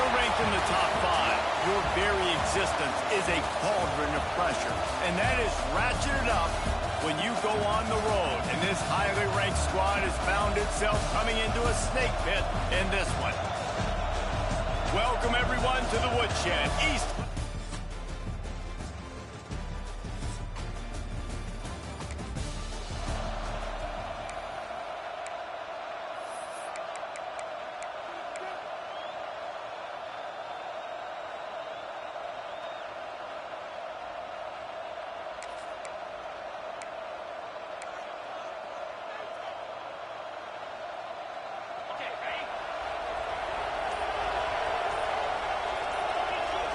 you're ranked in the top 5, your very existence is a cauldron of pressure. And that is ratcheted up when you go on the road. And this highly ranked squad has found itself coming into a snake pit in this one. Welcome, everyone, to the Woodshed East.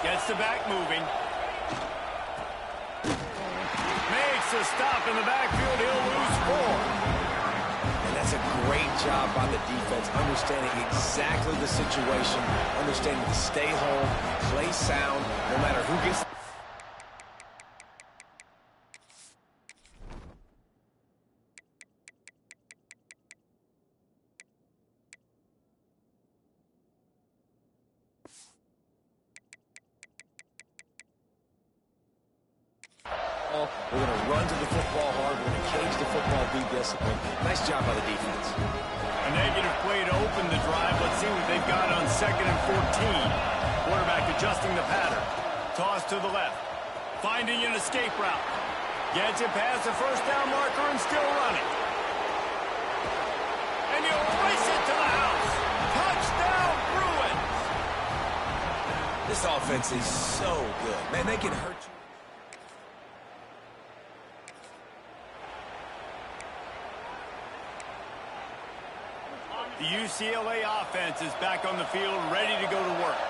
Gets the back moving. Makes a stop in the backfield. He'll lose 4. And that's a great job by the defense, understanding exactly the situation, understanding to stay home, play sound, no matter who gets... We're going to run to the football hard. We're going to cage the football, be disciplined. Nice job by the defense. A negative play to open the drive. Let's see what they've got on 2nd and 14. Quarterback adjusting the pattern. Toss to the left. Finding an escape route. Gets it past the first down marker and still running. And he'll race it to the house. Touchdown, Bruins! This offense is so good. Man, they can hurt you. The UCLA offense is back on the field, ready to go to work.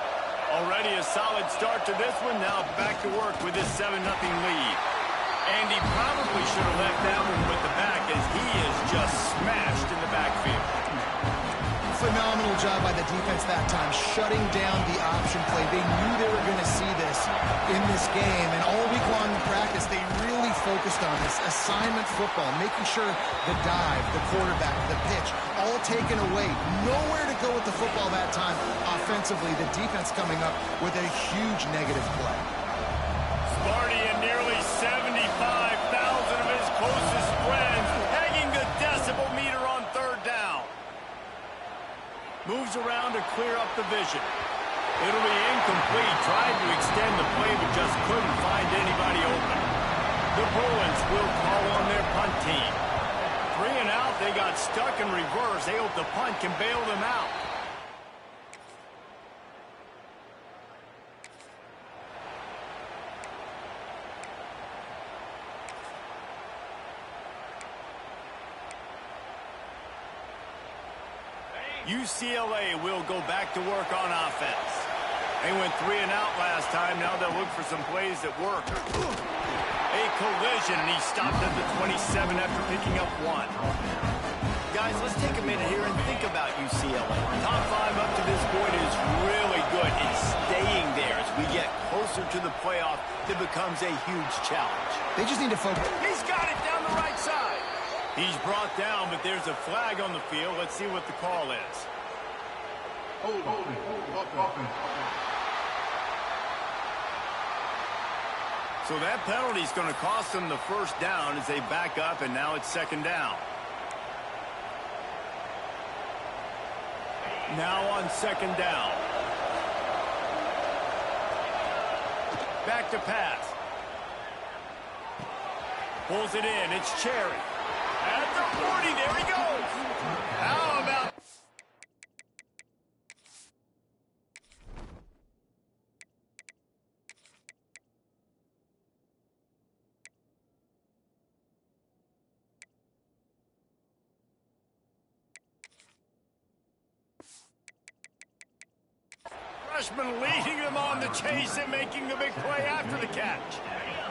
Already a solid start to this one, now back to work with this 7-0 lead. And he probably should have left that one with the back as he is just smashed in the backfield. Phenomenal job by the defense that time, shutting down the option play. They knew they were going to see this in this game, and all week long in practice, they really focused on this assignment football, making sure the dive, the quarterback, the pitch, all taken away. Nowhere to go with the football that time. Offensively, the defense coming up with a huge negative play. Sparty and nearly 75,000 of his closest friends hanging the decibel meter on 3rd down. Moves around to clear up the vision. It'll be incomplete. Tried to extend the play, but just couldn't find anybody open. The Bruins will call on their punt team. 3 and out, they got stuck in reverse. They hope the punt can bail them out. UCLA will go back to work on offense. They went 3 and out last time. Now they'll look for some plays that work. A collision, and he stopped at the 27 after picking up 1. Guys, let's take a minute here and think about UCLA. Top 5 up to this point is really good. It's staying there. As we get closer to the playoff, it becomes a huge challenge. They just need to focus. He's got it down the right side. He's brought down, but there's a flag on the field. Let's see what the call is. So that penalty is going to cost them the 1st down as they back up, and now it's 2nd down. Now on 2nd down. Back to pass. Pulls it in. It's Cherry. At the 40, there he goes. How about... Freshman leading them on the chase and making the big play after the catch.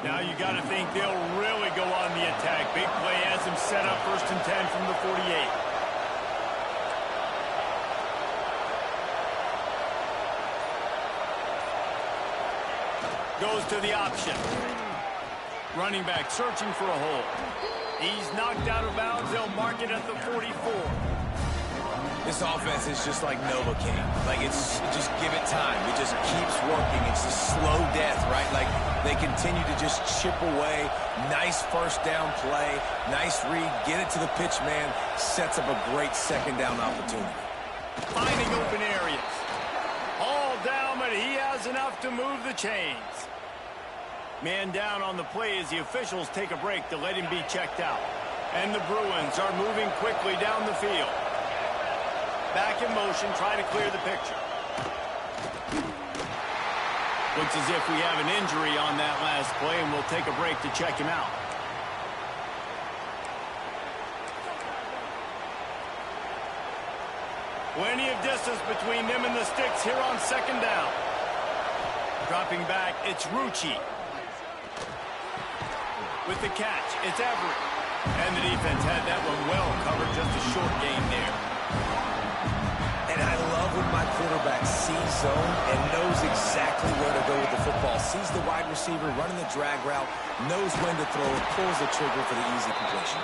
Now you got to think they'll really go on the attack. Big play has them set up 1st and 10 from the 48. Goes to the option. Running back searching for a hole. He's knocked out of bounds. They'll mark it at the 44. This offense is just like Novocaine. Like, just give it time. It just keeps working. It's a slow death, right? Like, they continue to just chip away. Nice first down play. Nice read. Get it to the pitch man. Sets up a great second down opportunity. Finding open areas. All down, but he has enough to move the chains. Man down on the play as the officials take a break to let him be checked out. And the Bruins are moving quickly down the field. Back in motion, trying to clear the picture. Looks as if we have an injury on that last play, and we'll take a break to check him out. Plenty of distance between them and the sticks here on second down. Dropping back, it's Rucci. With the catch, it's Everett. And the defense had that one well covered, just a short gain there. And I love when my quarterback sees zone and knows exactly where to go with the football. Sees the wide receiver running the drag route, knows when to throw, pulls the trigger for the easy completion.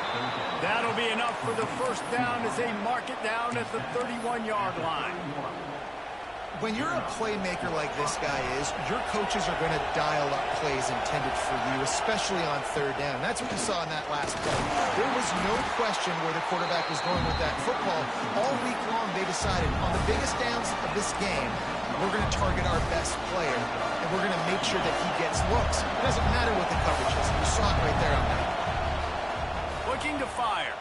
That'll be enough for the first down as they mark it down at the 31-yard line. When you're a playmaker like this guy is, your coaches are going to dial up plays intended for you, especially on third down. And that's what you saw in that last play. There was no question where the quarterback was going with that football. All week long, they decided on the biggest downs of this game, we're going to target our best player, and we're going to make sure that he gets looks. It doesn't matter what the coverage is. You saw it right there on that. Looking to fire.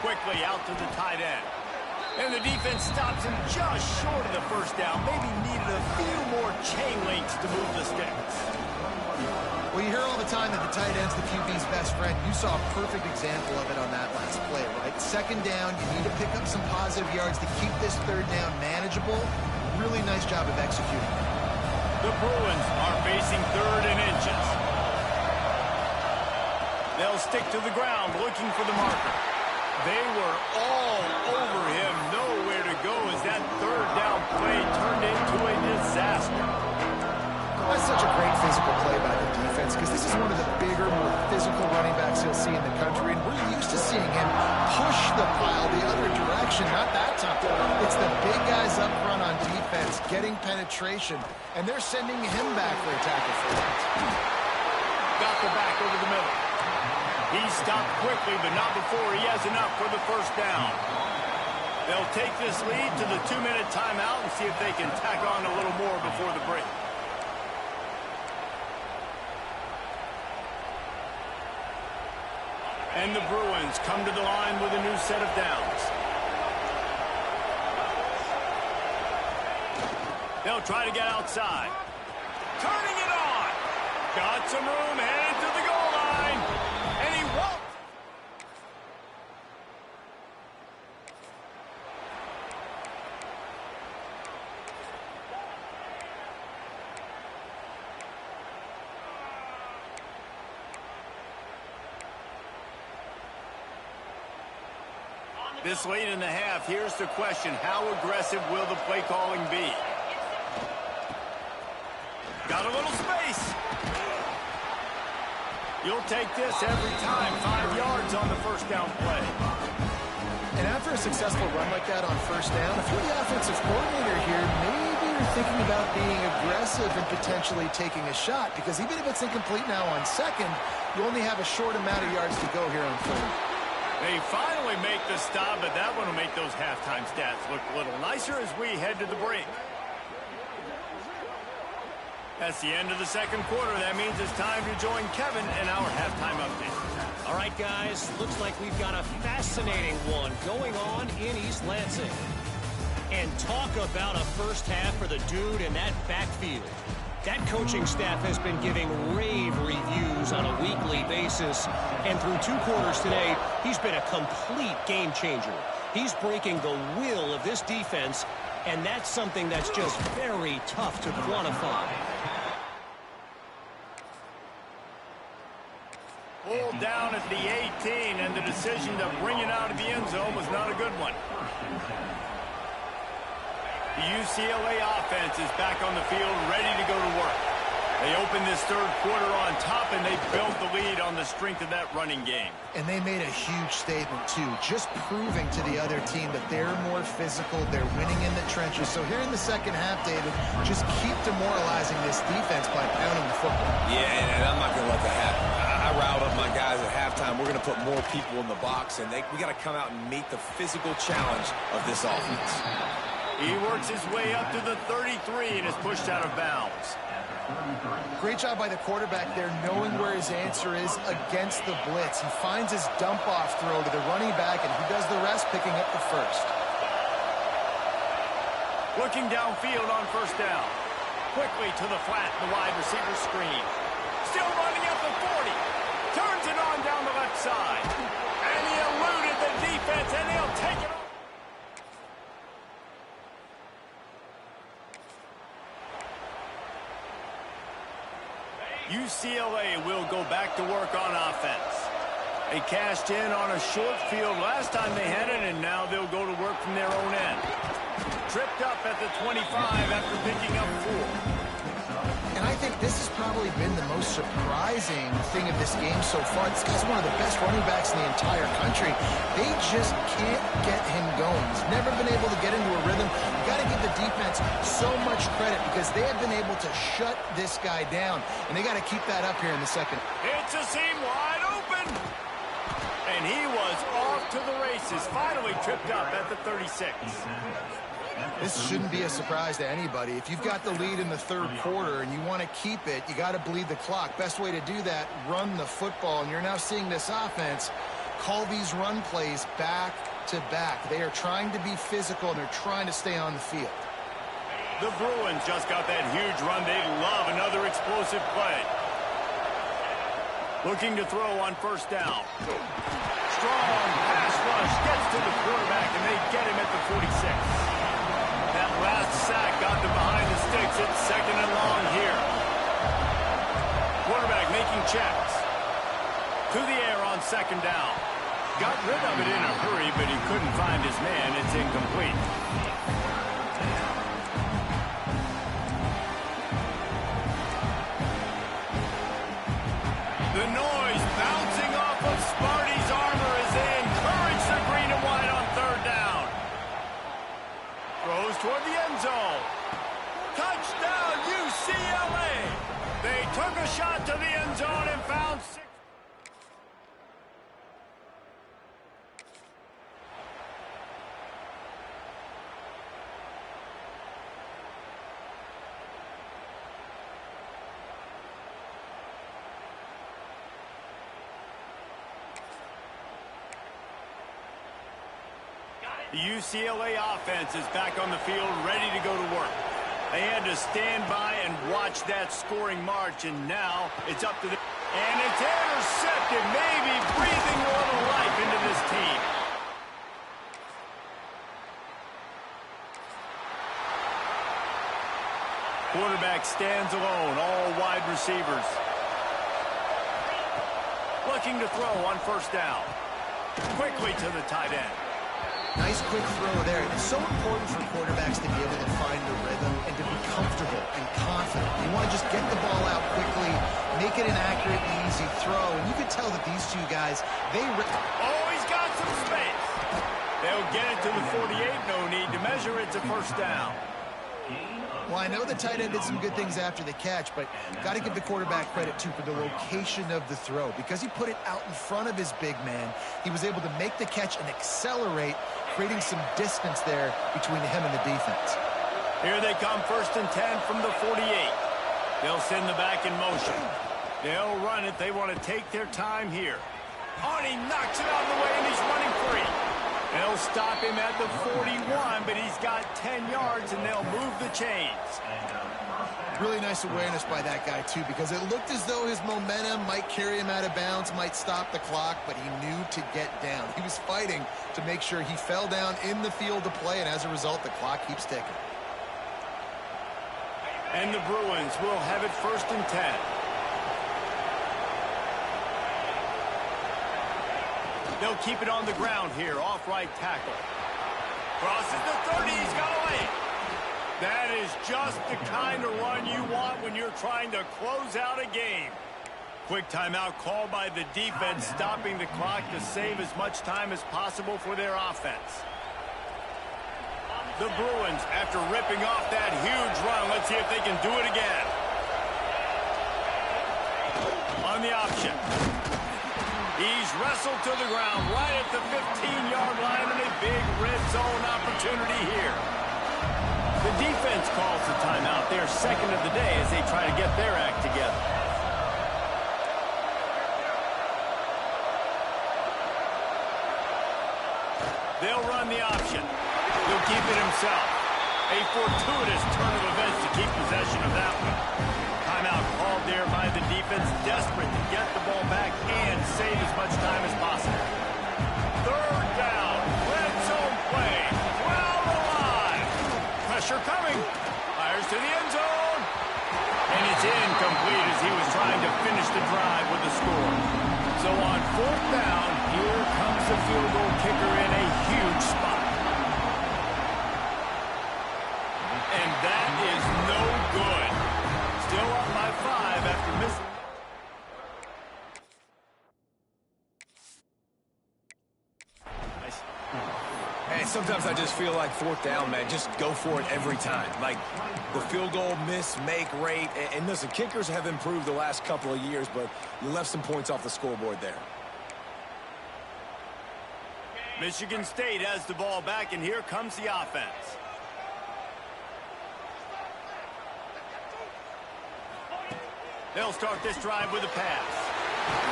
Quickly out to the tight end. And the defense stops him just short of the first down. Maybe needed a few more chain links to move the sticks. Well, you hear all the time that the tight end's the QB's best friend. You saw a perfect example of it on that last play, right? Second down, you need to pick up some positive yards to keep this third down manageable. Really nice job of executing. The Bruins are facing third and inches. They'll stick to the ground looking for the marker. They were all over him, nowhere to go as that third down play turned into a disaster. That's such a great physical play by the defense because this is one of the bigger, more physical running backs you'll see in the country, and we're used to seeing him push the pile the other direction, not that time. It's the big guys up front on defense getting penetration, and they're sending him back for a tackle for that. Got the back over the middle. He stopped quickly, but not before he has enough for the first down. They'll take this lead to the 2-minute timeout and see if they can tack on a little more before the break. And the Bruins come to the line with a new set of downs. They'll try to get outside. Turning it on. Got some room, headed to the goal line. And he won't. This late in the half, here's the question. How aggressive will the play calling be? Got a little space. You'll take this every time. 5 yards on the first down play. And after a successful run like that on first down, if you're the offensive coordinator here, maybe you're thinking about being aggressive and potentially taking a shot, because even if it's incomplete now on second, you only have a short amount of yards to go here on third. They finally make the stop, but that one will make those halftime stats look a little nicer as we head to the break. That's the end of the second quarter. That means it's time to join Kevin in our halftime update. All right, guys, looks like we've got a fascinating one going on in East Lansing. And talk about a first half for the dude in that backfield. That coaching staff has been giving rave reviews on a weekly basis. And through 2 quarters today, he's been a complete game changer. He's breaking the will of this defense, and that's something that's just very tough to quantify. Pulled down at the 18, and the decision to bring it out of the end zone was not a good one. The UCLA offense is back on the field, ready to go to work. They opened this third quarter on top, and they built the lead on the strength of that running game. And they made a huge statement, too, just proving to the other team that they're more physical, they're winning in the trenches. So here in the second half, David, just keep demoralizing this defense by pounding the football. Yeah, and I'm not going to let that happen. I riled up my guys at halftime. We're going to put more people in the box, and we got to come out and meet the physical challenge of this offense. He works his way up to the 33 and is pushed out of bounds. Great job by the quarterback there, knowing where his answer is against the blitz. He finds his dump-off throw to the running back, and he does the rest, picking up the first. Looking downfield on first down. Quickly to the flat, the wide receiver screen. Still running up the 40. Turns it on down the left side. And he eluded the defense, and he'll take it off. UCLA will go back to work on offense. They cashed in on a short field last time they had it, and now they'll go to work from their own end. Tripped up at the 25 after picking up 4. And I think this has probably been the most surprising thing of this game so far. This guy's one of the best running backs in the entire country. They just can't get him going. He's never been able to get into a rhythm. You've got to give the defense so much credit because they have been able to shut this guy down. And they got to keep that up here in the second. It's a seam wide open. And he was off to the races. Finally tripped up at the 36. This shouldn't be a surprise to anybody. If you've got the lead in the third quarter and you want to keep it, you got to bleed the clock. Best way to do that, run the football. And you're now seeing this offense call these run plays back to back. They are trying to be physical, and they're trying to stay on the field. The Bruins just got that huge run. They love another explosive play. Looking to throw on first down. Strong pass rush gets to the quarterback, and they get him at the 46. That last sack got them behind the sticks. It's second and long here. Quarterback making checks. To the air on second down. Got rid of it in a hurry, but he couldn't find his man. It's incomplete. The noise bouncing off of Sparty's armor as they encourage the green and white on third down. Throws toward the end zone. Touchdown, UCLA. They took a shot to the end zone and found 6. The UCLA offense is back on the field, ready to go to work. They had to stand by and watch that scoring march, and now it's up to the... And it's intercepted, maybe breathing a little life into this team. Quarterback stands alone, all wide receivers. Looking to throw on first down. Quickly to the tight end. Nice quick throw there. It's so important for quarterbacks to be able to find the rhythm and to be comfortable and confident. You want to just get the ball out quickly, make it an accurate and easy throw. And you can tell that these two guys, Oh, he's got some space. They'll get it to the 48. No need to measure. It's a first down. Well, I know the tight end did some good things after the catch, but got to give the quarterback credit, too, for the location of the throw. Because he put it out in front of his big man, he was able to make the catch and accelerate, creating some distance there between him and the defense. Here they come, 1st and 10 from the 48. They'll send the back in motion. They'll run it. They want to take their time here. Oh, and he knocks it out of the way, and he's running free. They'll stop him at the 41, but he's got 10 yards, and they'll move the chains. Really nice awareness by that guy, too, because it looked as though his momentum might carry him out of bounds, might stop the clock, but he knew to get down. He was fighting to make sure he fell down in the field to play, and as a result, the clock keeps ticking. And the Bruins will have it 1st and 10. They'll keep it on the ground here, off right tackle. Crosses the 30, he's got away. That is just the kind of run you want when you're trying to close out a game. Quick timeout called by the defense, stopping the clock to save as much time as possible for their offense. The Bruins, after ripping off that huge run, let's see if they can do it again. On the option. He's wrestled to the ground right at the 15-yard line, and a big red zone opportunity here. The defense calls the timeout, their second of the day, as they try to get their act together. They'll run the option. He'll keep it himself. A fortuitous turn of events to keep possession of that one. Timeout called there by the defense, desperate to get the ball back and save as much time as possible. Third down, red zone play, crowd alive. Pressure coming, fires to the end zone. And it's incomplete as he was trying to finish the drive with the score. So on fourth down, here comes the field goal kicker in a huge spot. And that is no good. Still up by 5 after missing. Hey, sometimes I just feel like fourth down, man. Just go for it every time. Like the field goal miss, make rate. And listen, kickers have improved the last couple of years, but you left some points off the scoreboard there. Michigan State has the ball back, and here comes the offense. They'll start this drive with a pass.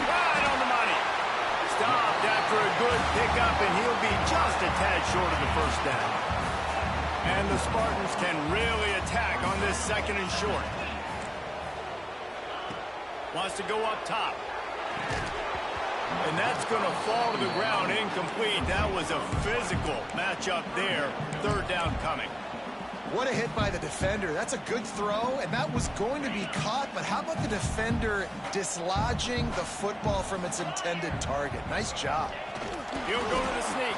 Right on the money. Stopped after a good pickup, and he'll be just a tad short of the first down. And the Spartans can really attack on this second and short. Wants to go up top. And that's going to fall to the ground incomplete. That was a physical matchup there. Third down coming. What a hit by the defender. That's a good throw, and that was going to be caught, but how about the defender dislodging the football from its intended target? Nice job. He'll go to the sneak.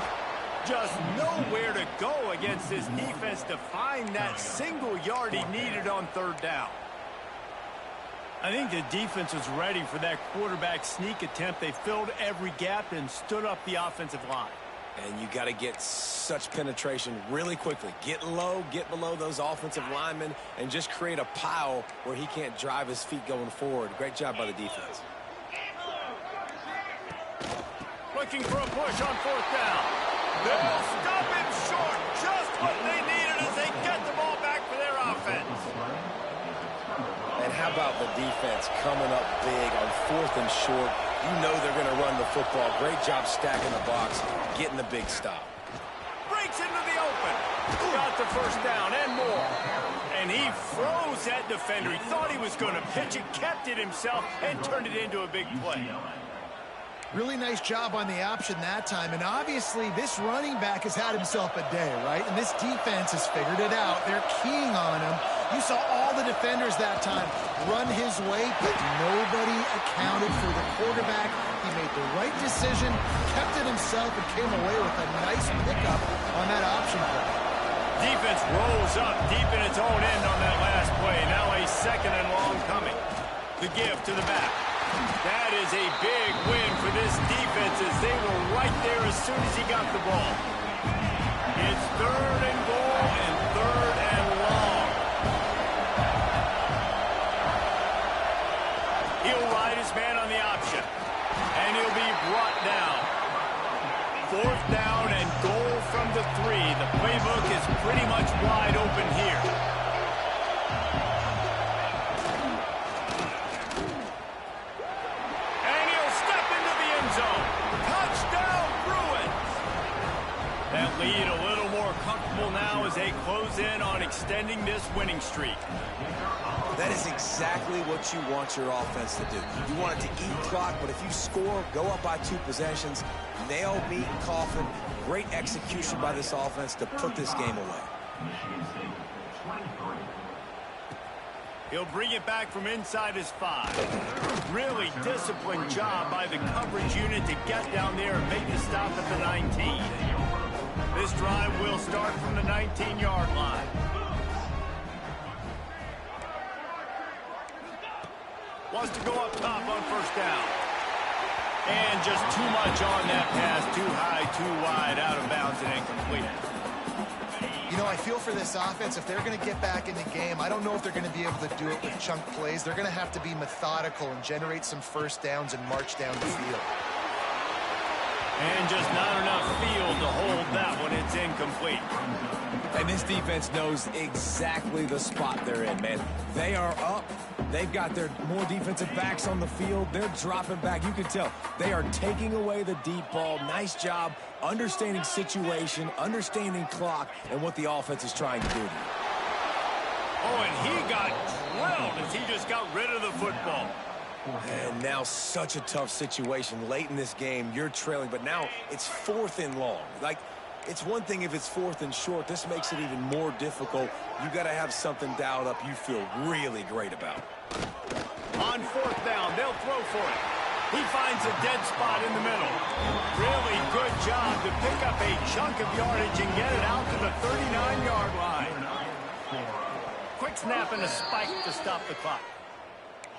Just nowhere to go against this defense to find that single yard he needed on third down. I think the defense was ready for that quarterback sneak attempt. They filled every gap and stood up the offensive line. And you got to get such penetration really quickly. Get low, get below those offensive linemen, and just create a pile where he can't drive his feet going forward. Great job by the defense. Looking for a push on fourth down. They'll stop him short. Just what they needed as they get the ball back for their offense. And how about the defense coming up big on fourth and short? You know they're going to run the football. Great job stacking the box, getting the big stop. Breaks into the open. Got the first down and more. And he froze that defender. He thought he was going to pitch it, kept it himself, and turned it into a big play. Really nice job on the option that time. And obviously, this running back has had himself a day, right? And this defense has figured it out. They're keying on him. You saw all the defenders that time run his way, but nobody accounted for the quarterback. He made the right decision, kept it himself, and came away with a nice pickup on that option play. Defense rolls up deep in its own end on that last play. Now a second and long coming. The give to the back. That is a big win for this defense as they were right there as soon as he got the ball. It's third and goal and third and long. He'll ride his man on the option, and he'll be brought down. Fourth down and goal from the 3. The playbook is pretty much wide open here. And he'll step into the end zone. Touchdown, Bruins! That lead a little more comfortable now as they close in on extending this winning streak. That is exactly what you want your offense to do. You want it to eat clock, but if you score, go up by 2 possessions, nail, meet, coffin. Great execution by this offense to put this game away. He'll bring it back from inside his 5. Really disciplined job by the coverage unit to get down there and make the stop at the 19. This drive will start from the 19-yard line. Wants to go up top on first down. And just too much on that pass. Too high, too wide, out of bounds and incomplete. You know, I feel for this offense, if they're going to get back in the game, I don't know if they're going to be able to do it with chunk plays. They're going to have to be methodical and generate some first downs and march down the field. And just not enough field to hold that one. It's incomplete. And this defense knows exactly the spot they're in, man. They are up. They've got their more defensive backs on the field. They're dropping back. You can tell they are taking away the deep ball. Nice job understanding situation, understanding clock, and what the offense is trying to do. Oh, and he got drilled as he just got rid of the football. And now such a tough situation. Late in this game, you're trailing, but now it's 4th and long. Like, it's one thing if it's 4th and short. This makes it even more difficult. You got to have something dialed up you feel really great about. On 4th down, they'll throw for it. He finds a dead spot in the middle. Really good job to pick up a chunk of yardage and get it out to the 39-yard line. Quick snap and a spike to stop the clock.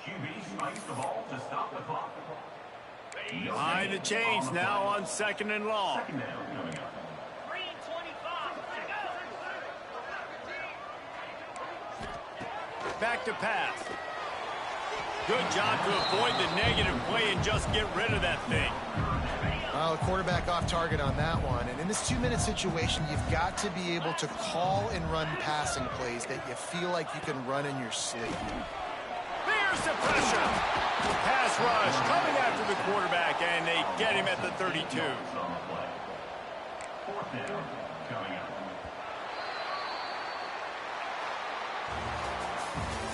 QB spikes the ball to stop the clock. Behind the chains now on 2nd and long. Second down coming up. Back to pass. Good job to avoid the negative play and just get rid of that thing. Well, the quarterback off target on that one. And in this 2-minute situation, you've got to be able to call and run passing plays that you feel like you can run in your sleep. There's the pressure. Pass rush coming after the quarterback, and they get him at the 32. 4th down coming up.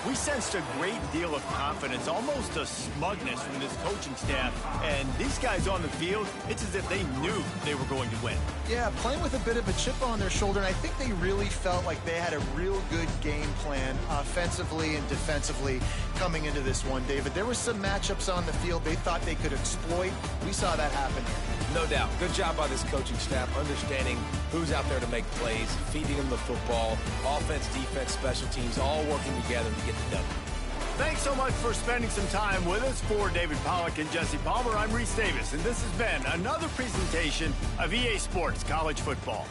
We sensed a great deal of confidence, almost a smugness from this coaching staff. And these guys on the field, it's as if they knew they were going to win. Yeah, playing with a bit of a chip on their shoulder, and I think they really felt like they had a real good game plan offensively and defensively coming into this one, David. There were some matchups on the field they thought they could exploit. We saw that happen here. No doubt. Good job by this coaching staff understanding who's out there to make plays, feeding them the football, offense, defense, special teams, all working together to get the W. Thanks so much for spending some time with us. For David Pollack and Jesse Palmer, I'm Reese Davis, and this has been another presentation of EA Sports College Football.